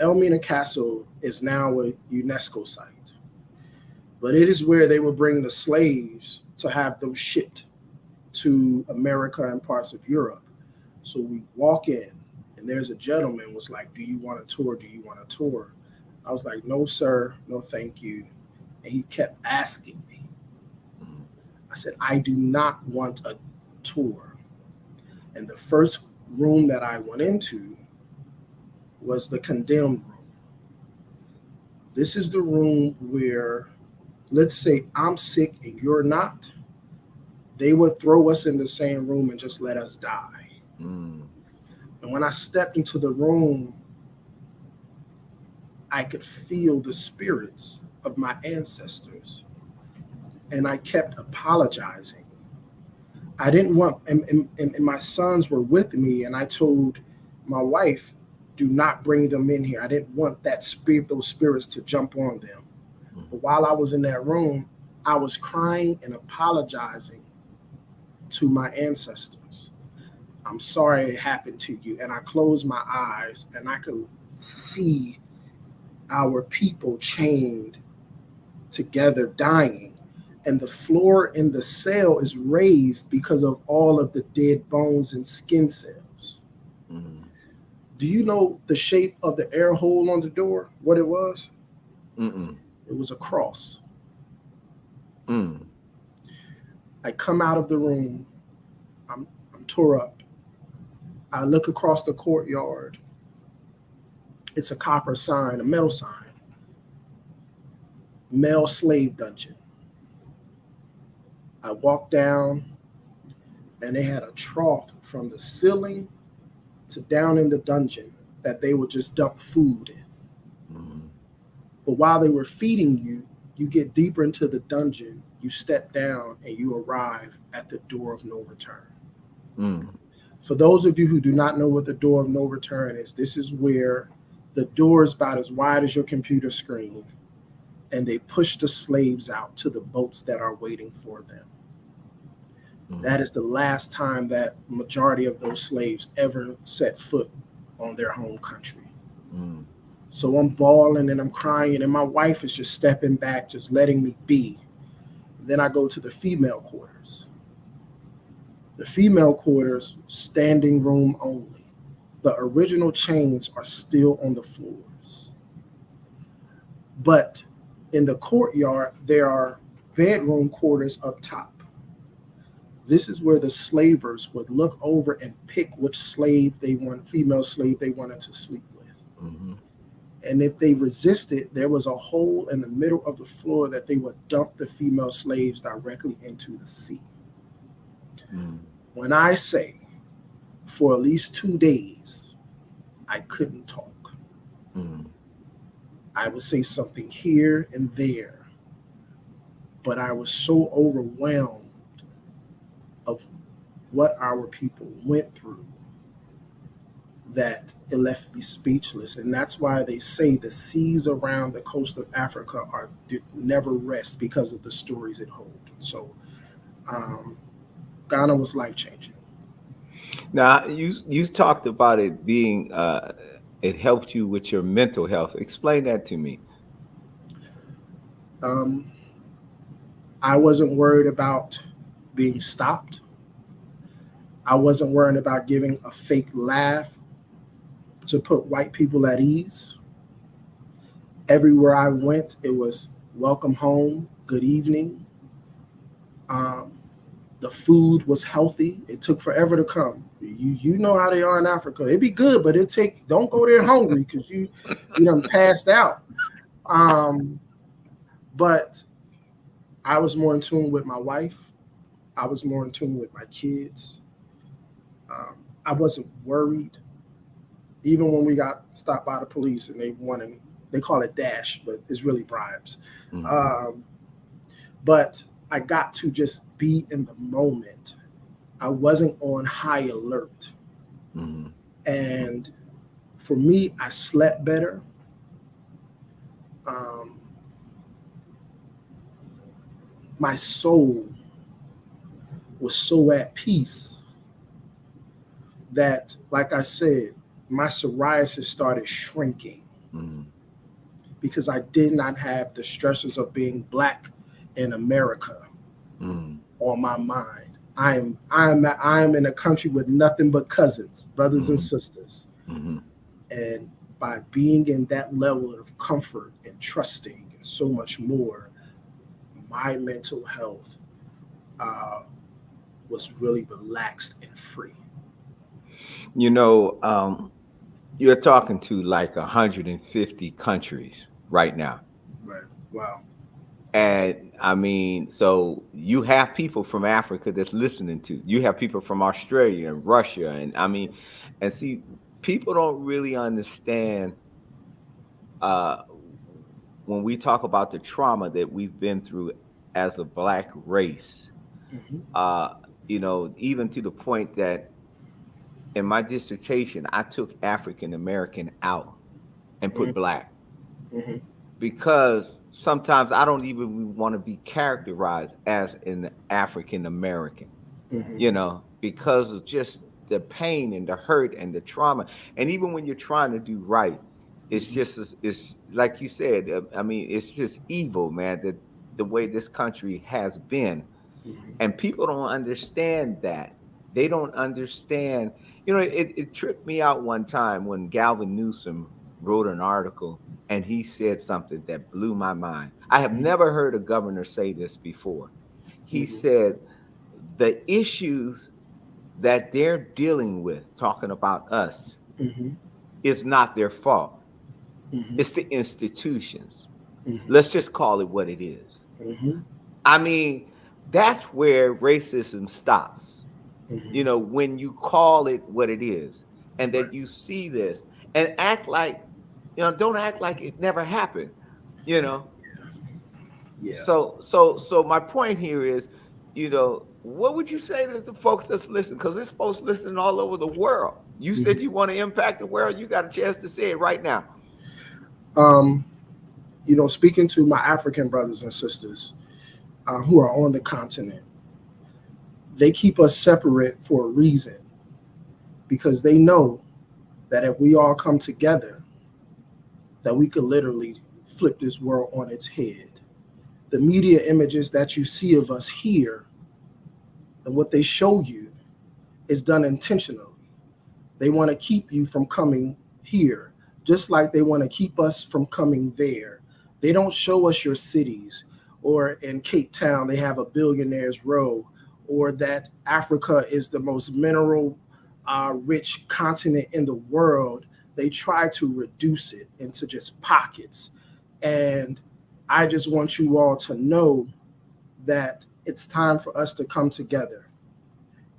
[SPEAKER 2] Elmina Castle is now a UNESCO site. But it is where they would bring the slaves to have them shipped to America and parts of Europe. So we walk in, and there's a gentleman was like, "Do you want a tour? Do you want a tour?" I was like, "No, sir. No, thank you." And he kept asking me. I said, "I do not want a tour." And the first room that I went into was the condemned room. This is the room where, let's say I'm sick and you're not, they would throw us in the same room and just let us die. And when I stepped into the room, I could feel the spirits of my ancestors. And I kept apologizing. I didn't want, and my sons were with me, and I told my wife, "Do not bring them in here." I didn't want those spirits to jump on them. But while I was in that room, I was crying and apologizing to my ancestors. "I'm sorry it happened to you." And I closed my eyes and I could see our people chained together, dying. And the floor in the cell is raised because of all of the dead bones and skin cells. Do you know the shape of the air hole on the door? What it was? It was a cross. I come out of the room. I'm tore up. I look across the courtyard. It's a copper sign, a metal sign. Male slave dungeon. I walked down, and they had a trough from the ceiling to down in the dungeon that they would just dump food in. But while they were feeding you, you get deeper into the dungeon, you step down, and you arrive at the door of no return. For those of you who do not know what the door of no return is, this is where the door is about as wide as your computer screen, and they push the slaves out to the boats that are waiting for them. That is the last time that majority of those slaves ever set foot on their home country. So I'm bawling and I'm crying, and my wife is just stepping back, just letting me be. Then I go to the female quarters. The female quarters, standing room only. The original chains are still on the floors. But in the courtyard, there are bedroom quarters up top. This is where the slavers would look over and pick which female slave they wanted to sleep with. And if they resisted, there was a hole in the middle of the floor that they would dump the female slaves directly into the sea. When I say for at least 2 days, I couldn't talk. I would say something here and there, but I was so overwhelmed of what our people went through that it left me speechless. And that's why they say the seas around the coast of Africa never rest, because of the stories it holds. So Ghana was life-changing.
[SPEAKER 1] Now, you talked about it being, it helped you with your mental health. Explain that to me.
[SPEAKER 2] I wasn't worried about being stopped. I wasn't worried about giving a fake laugh to put white people at ease. Everywhere I went, it was welcome home, good evening. Um, the food was healthy. It took forever to come. You know how they are in Africa. It'd be good, but don't go there hungry because you done passed out. Um, but I was more in tune with my wife. I was more in tune with my kids. Um, I wasn't worried, even when we got stopped by the police and they call it dash, but it's really bribes.
[SPEAKER 1] Mm-hmm.
[SPEAKER 2] But I got to just be in the moment. I wasn't on high alert.
[SPEAKER 1] Mm-hmm.
[SPEAKER 2] And for me, I slept better. My soul was so at peace that, like I said, my psoriasis started shrinking
[SPEAKER 1] Mm-hmm.
[SPEAKER 2] because I did not have the stresses of being Black in America
[SPEAKER 1] Mm-hmm.
[SPEAKER 2] on my mind. I'm in a country with nothing but cousins, brothers and sisters.
[SPEAKER 1] Mm-hmm.
[SPEAKER 2] And by being in that level of comfort and trusting and so much more, my mental health was really relaxed and free.
[SPEAKER 1] You know, you're talking to like 150 countries right now.
[SPEAKER 2] Right. Wow.
[SPEAKER 1] And I mean, so you have people from Africa that's listening to. You have people from Australia and Russia, and I mean, and see, people don't really understand uh, when we talk about the trauma that we've been through as a Black race.
[SPEAKER 2] Mm-hmm.
[SPEAKER 1] Uh, you know, even to the point that in my dissertation, I took African American out and put Black.
[SPEAKER 2] Mm-hmm.
[SPEAKER 1] Because sometimes I don't even want to be characterized as an African American,
[SPEAKER 2] Mm-hmm.
[SPEAKER 1] you know, because of just the pain and the hurt and the trauma. And even when you're trying to do right, it's just, it's like you said, I mean, it's just evil, man, that the way this country has been.
[SPEAKER 2] Mm-hmm.
[SPEAKER 1] And people don't understand that. They don't understand. You know, it tripped me out one time when Galvin Newsom wrote an article and he said something that blew my mind. I have never heard a governor say this before. He
[SPEAKER 2] Mm-hmm.
[SPEAKER 1] said the issues that they're dealing with, talking about us,
[SPEAKER 2] Mm-hmm.
[SPEAKER 1] is not their fault.
[SPEAKER 2] Mm-hmm.
[SPEAKER 1] It's the institutions.
[SPEAKER 2] Mm-hmm.
[SPEAKER 1] Let's just call it what it is.
[SPEAKER 2] Mm-hmm.
[SPEAKER 1] I mean, that's where racism stops.
[SPEAKER 2] Mm-hmm.
[SPEAKER 1] You know, when you call it what it is and
[SPEAKER 2] Right.
[SPEAKER 1] that you see this and act like, you know, don't act like it never happened, you know.
[SPEAKER 2] Yeah.
[SPEAKER 1] So my point here is, you know, what would you say to the folks that's listening? Because there's folks listening all over the world. You said you want to impact the world. You got a chance to say it right now.
[SPEAKER 2] Um, Speaking to my African brothers and sisters who are on the continent, they keep us separate for a reason, because they know that if we all come together, that we could literally flip this world on its head. The media images that you see of us here and what they show you is done intentionally. They want to keep you from coming here, just like they want to keep us from coming there. They don't show us your cities, or in Cape Town, they have a billionaire's row, or that Africa is the most mineral rich continent in the world. They try to reduce it into just pockets. And I just want you all to know that it's time for us to come together.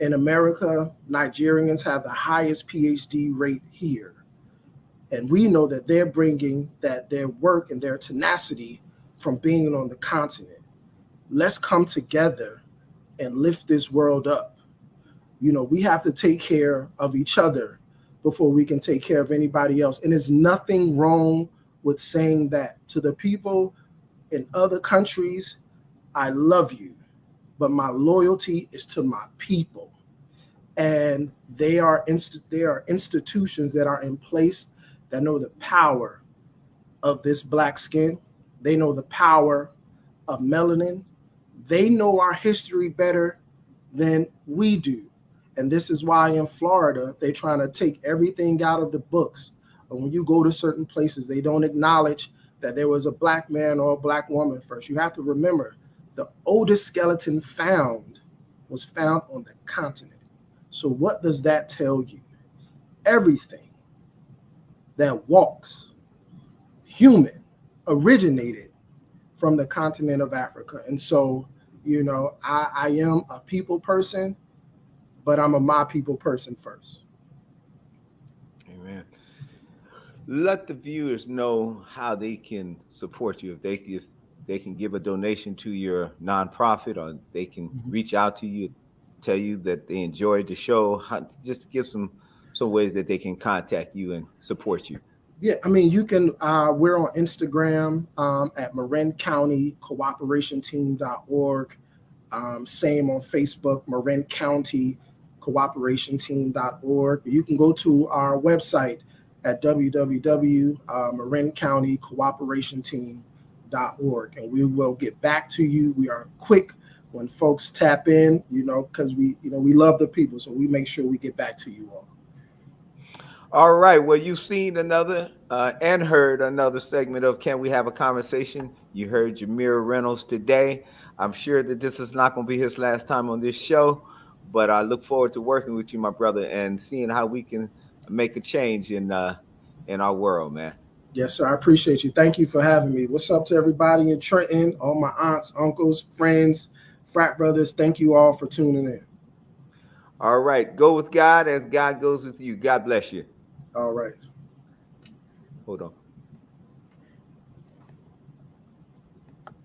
[SPEAKER 2] In America, Nigerians have the highest PhD rate here. And we know that they're bringing their work and their tenacity from being on the continent. Let's come together and lift this world up. We have to take care of each other before we can take care of anybody else. And there's nothing wrong with saying that. To the people in other countries, I love you, but my loyalty is to my people. And they are institutions that are in place that know the power of this Black skin. They know the power of melanin. They know our history better than we do. And this is why in Florida, they're trying to take everything out of the books But when you go to certain places, they don't acknowledge that there was a black man or a black woman first. You have to remember the oldest skeleton found was found on the continent. So what does that tell you? Everything that walks human originated from the continent of Africa. And so, I am a people person, but I'm a my people person first.
[SPEAKER 1] Amen. Let the viewers know how they can support you. If they can give a donation to your nonprofit, or they can reach out to you, tell you that they enjoyed the show. Just give some ways that they can contact you and support you.
[SPEAKER 2] Yeah, I mean, you can, we're on Instagram at Marin County Cooperation Team.org. Same on Facebook, Marin County Cooperation Team.org. You can go to our website at www.marincountycooperationteam.org, and we will get back to you. We are quick when folks tap in, because we love the people, so we make sure we get back to you all.
[SPEAKER 1] All right. Well, you've seen another and heard another segment of Can We Have a Conversation? You heard Jahmeer Reynolds today. I'm sure that this is not going to be his last time on this show, but I look forward to working with you, my brother, and seeing how we can make a change in our world, man.
[SPEAKER 2] Yes, sir. I appreciate you. Thank you for having me. What's up to everybody in Trenton, all my aunts, uncles, friends, frat brothers. Thank you all for tuning in.
[SPEAKER 1] All right. Go with God as God goes with you. God bless you.
[SPEAKER 2] All right.
[SPEAKER 1] Hold on.